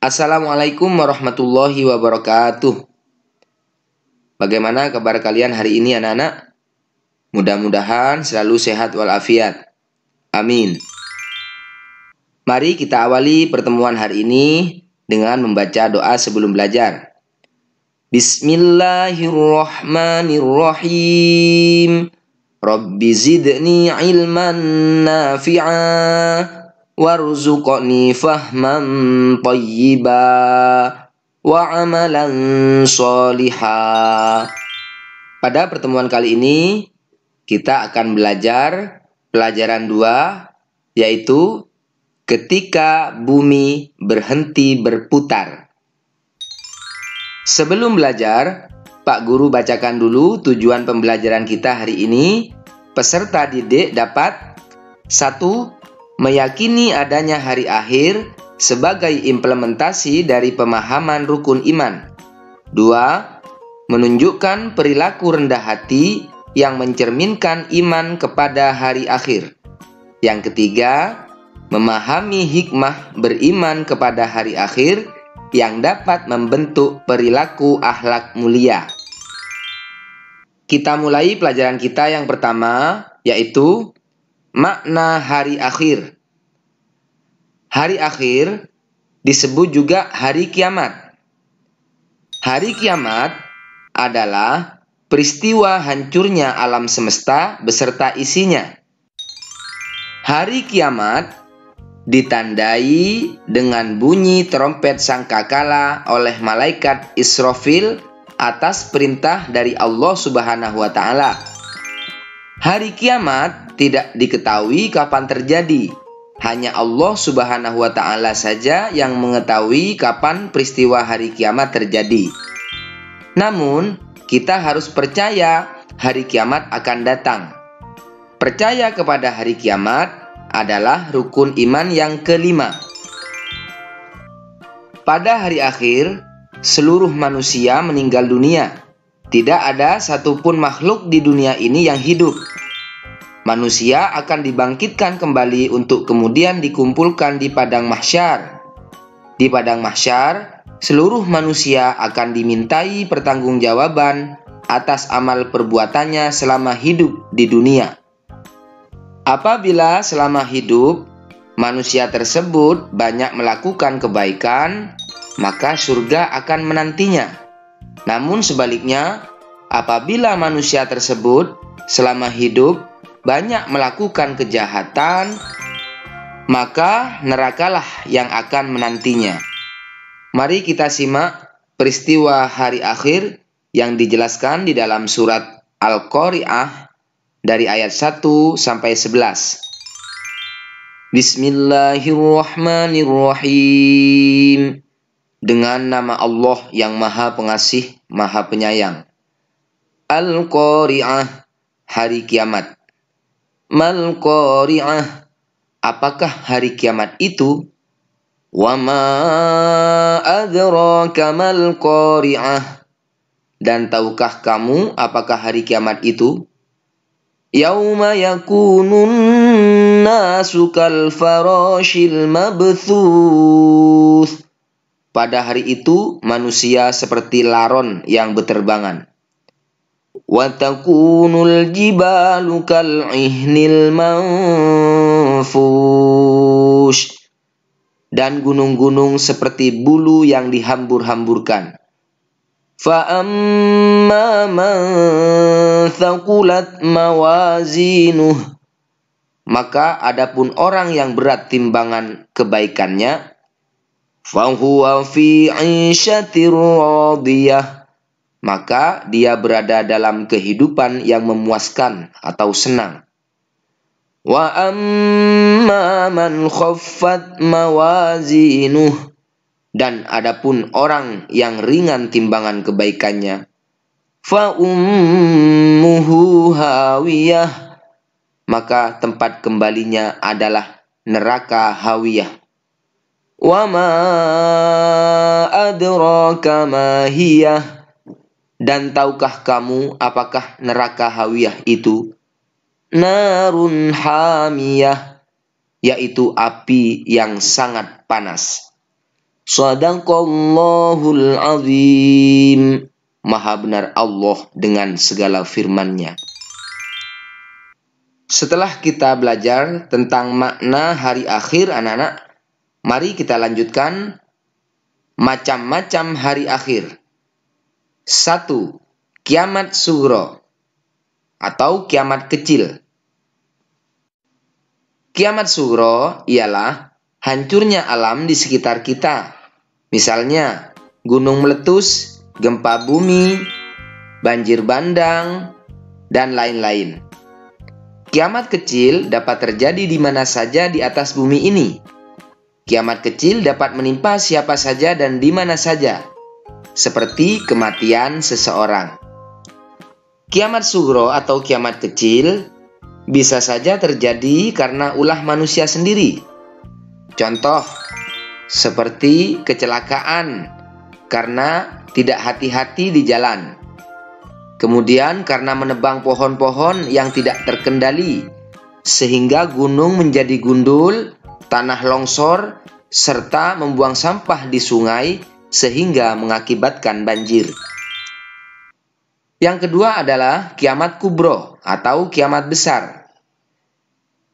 Assalamualaikum warahmatullahi wabarakatuh. Bagaimana kabar kalian hari ini anak-anak? Mudah-mudahan selalu sehat walafiat. Amin. Mari kita awali pertemuan hari ini dengan membaca doa sebelum belajar. Bismillahirrahmanirrahim. Rabbi zidni ilman nafi'a. Warzuqni fahman tayyiba wa amalan sholiha. Pada pertemuan kali ini kita akan belajar pelajaran 2, yaitu ketika bumi berhenti berputar. Sebelum belajar, Pak Guru bacakan dulu tujuan pembelajaran kita hari ini. Peserta didik dapat 1. Meyakini adanya hari akhir sebagai implementasi dari pemahaman rukun iman. 2. Menunjukkan perilaku rendah hati yang mencerminkan iman kepada hari akhir. Yang ketiga, memahami hikmah beriman kepada hari akhir yang dapat membentuk perilaku akhlak mulia. Kita mulai pelajaran kita yang pertama, yaitu makna hari akhir. Hari akhir disebut juga hari kiamat. Hari kiamat adalah peristiwa hancurnya alam semesta beserta isinya. Hari kiamat ditandai dengan bunyi trompet sangkakala oleh malaikat Israfil atas perintah dari Allah Subhanahu wa Ta'ala. Hari kiamat tidak diketahui kapan terjadi. Hanya Allah Subhanahu wa Ta'ala saja yang mengetahui kapan peristiwa hari kiamat terjadi. Namun, kita harus percaya hari kiamat akan datang. Percaya kepada hari kiamat adalah rukun iman yang kelima. Pada hari akhir, seluruh manusia meninggal dunia. Tidak ada satupun makhluk di dunia ini yang hidup. Manusia akan dibangkitkan kembali untuk kemudian dikumpulkan di padang mahsyar. Di padang mahsyar, seluruh manusia akan dimintai pertanggungjawaban atas amal perbuatannya selama hidup di dunia. Apabila selama hidup, manusia tersebut banyak melakukan kebaikan, maka surga akan menantinya. Namun sebaliknya, apabila manusia tersebut selama hidup banyak melakukan kejahatan, maka nerakalah yang akan menantinya. Mari kita simak peristiwa hari akhir yang dijelaskan di dalam surat Al-Qari'ah dari ayat 1 sampai 11. Bismillahirrahmanirrahim. Dengan nama Allah yang Maha Pengasih, Maha Penyayang. Al-Qari'ah, hari kiamat. Mal Qari'ah, apakah hari kiamat itu? Wa ma adraka mal Qari'ah, dan tahukah kamu apakah hari kiamat itu? Yauma yakunun nasu kal farashil mabthuth, pada hari itu manusia seperti laron yang berterbangan. Wa takunul jibalu kal'ihnil manfush, dan gunung-gunung seperti bulu yang dihambur-hamburkan. Fa amma man thaqulat mawazinuh, maka adapun orang yang berat timbangan kebaikannya, fa huwa fi 'ishatir radiyah, maka dia berada dalam kehidupan yang memuaskan atau senang. Wa amma man khaffat mawazinuh, dan adapun orang yang ringan timbangan kebaikannya, fa ummuhu hawiyah, maka tempat kembalinya adalah neraka hawiyah. Wa ma adraka ma hiyah, dan tahukah kamu apakah neraka hawiyah itu? Narun hamiyah, yaitu api yang sangat panas. Shadaqallahul azim. Maha benar Allah dengan segala firman-Nya. Setelah kita belajar tentang makna hari akhir, anak-anak, mari kita lanjutkan macam-macam hari akhir. 1. Kiamat sughra atau kiamat kecil. Kiamat sughra ialah hancurnya alam di sekitar kita. Misalnya, gunung meletus, gempa bumi, banjir bandang, dan lain-lain. Kiamat kecil dapat terjadi di mana saja di atas bumi ini. Kiamat kecil dapat menimpa siapa saja dan di mana saja, seperti kematian seseorang. Kiamat sughra atau kiamat kecil bisa saja terjadi karena ulah manusia sendiri. Contoh, seperti kecelakaan karena tidak hati-hati di jalan. Kemudian karena menebang pohon-pohon yang tidak terkendali, sehingga gunung menjadi gundul, tanah longsor, serta membuang sampah di sungai, sehingga mengakibatkan banjir. Yang kedua adalah kiamat kubro atau kiamat besar.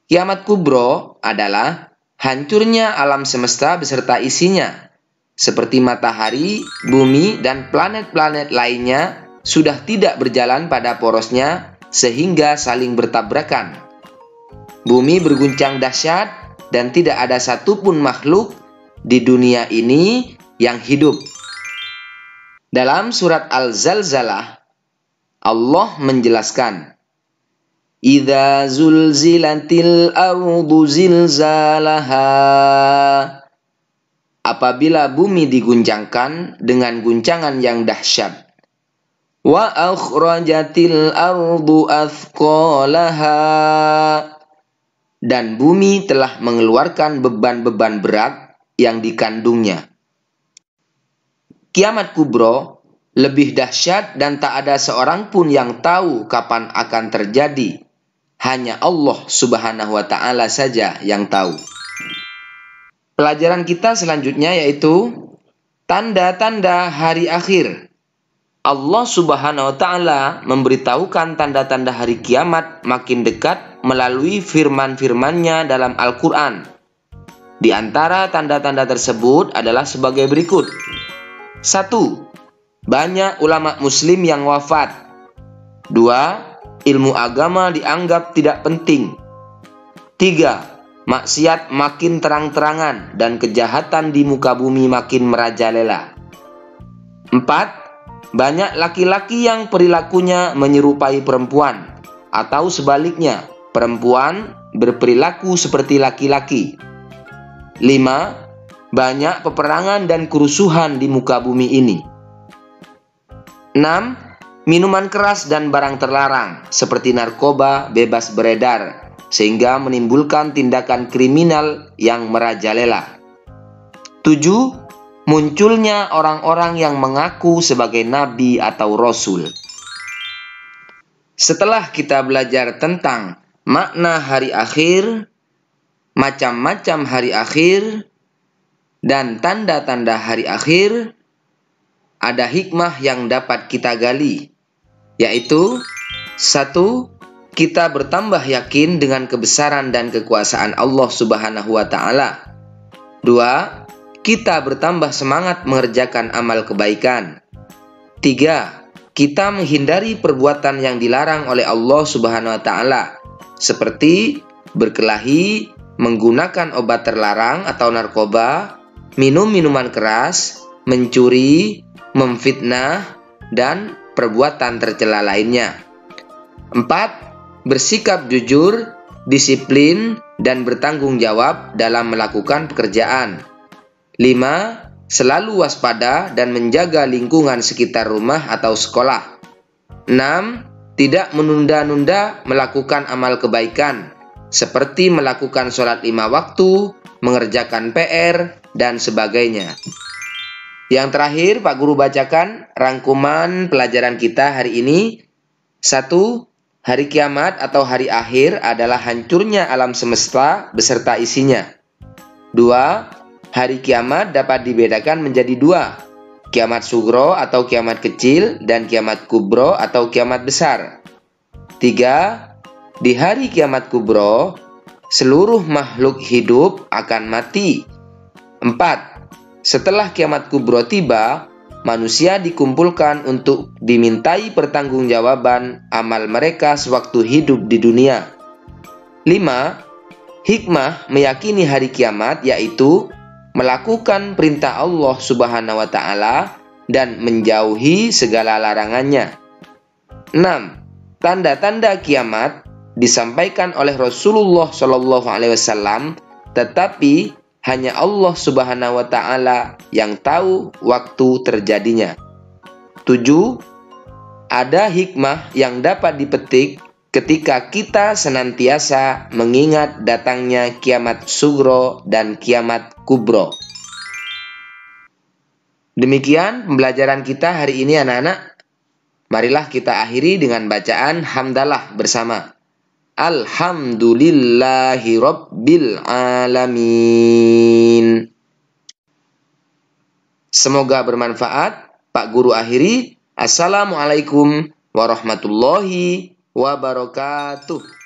Kiamat kubro adalah hancurnya alam semesta beserta isinya, seperti matahari, bumi, dan planet-planet lainnya sudah tidak berjalan pada porosnya sehingga saling bertabrakan. Bumi berguncang dahsyat dan tidak ada satupun makhluk di dunia ini yang hidup. Dalam surat Al-Zalzalah, Allah menjelaskan, "Idza zulzilatil ardu zilzalaha." Apabila bumi diguncangkan dengan guncangan yang dahsyat. Wa akhrajatil ardu athqalaha. Dan bumi telah mengeluarkan beban-beban berat yang dikandungnya. Kiamat kubro lebih dahsyat dan tak ada seorang pun yang tahu kapan akan terjadi. Hanya Allah Subhanahu wa Ta'ala saja yang tahu. Pelajaran kita selanjutnya yaitu tanda-tanda hari akhir. Allah Subhanahu wa Ta'ala memberitahukan tanda-tanda hari kiamat makin dekat melalui firman-firman-Nya dalam Al-Quran. Di antara tanda-tanda tersebut adalah sebagai berikut. 1. Banyak ulama muslim yang wafat. 2. Ilmu agama dianggap tidak penting. 3. Maksiat makin terang-terangan dan kejahatan di muka bumi makin merajalela. 4. Banyak laki-laki yang perilakunya menyerupai perempuan, atau sebaliknya, perempuan berperilaku seperti laki-laki. 5. Banyak peperangan dan kerusuhan di muka bumi ini. 6. Minuman keras dan barang terlarang, seperti narkoba, bebas beredar, sehingga menimbulkan tindakan kriminal yang merajalela. 7. Munculnya orang-orang yang mengaku sebagai nabi atau rasul. Setelah kita belajar tentang makna hari akhir, macam-macam hari akhir, dan tanda-tanda hari akhir, ada hikmah yang dapat kita gali, yaitu 1. Kita bertambah yakin dengan kebesaran dan kekuasaan Allah Subhanahu wa Ta'ala. 2. Kita bertambah semangat mengerjakan amal kebaikan. 3. Kita menghindari perbuatan yang dilarang oleh Allah Subhanahu wa Ta'ala, seperti berkelahi, menggunakan obat terlarang atau narkoba, minum minuman keras, mencuri, memfitnah, dan perbuatan tercela lainnya. 4. Bersikap jujur, disiplin, dan bertanggung jawab dalam melakukan pekerjaan. 5. Selalu waspada dan menjaga lingkungan sekitar rumah atau sekolah. 6. Tidak menunda-nunda melakukan amal kebaikan, seperti melakukan sholat 5 waktu, mengerjakan PR, dan sebagainya. Yang terakhir, Pak Guru bacakan rangkuman pelajaran kita hari ini. 1. Hari kiamat atau hari akhir adalah hancurnya alam semesta beserta isinya. 2. hari kiamat dapat dibedakan menjadi dua, kiamat sugro atau kiamat kecil dan kiamat kubro atau kiamat besar. 3. Di hari kiamat kubro, seluruh makhluk hidup akan mati. 4. Setelah kiamat kubro tiba, manusia dikumpulkan untuk dimintai pertanggungjawaban amal mereka sewaktu hidup di dunia. 5. Hikmah meyakini hari kiamat yaitu melakukan perintah Allah Subhanahu wa Ta'ala dan menjauhi segala larangannya. 6. Tanda-tanda kiamat disampaikan oleh Rasulullah SAW, tetapi hanya Allah Subhanahu wa Ta'ala yang tahu waktu terjadinya. 7. Ada hikmah yang dapat dipetik ketika kita senantiasa mengingat datangnya kiamat sugro dan kiamat kubro. Demikian pembelajaran kita hari ini anak-anak. Marilah kita akhiri dengan bacaan hamdalah bersama. Alhamdulillahi Rabbil Alamin. Semoga bermanfaat. Pak Guru akhiri. Assalamualaikum warahmatullahi wabarakatuh.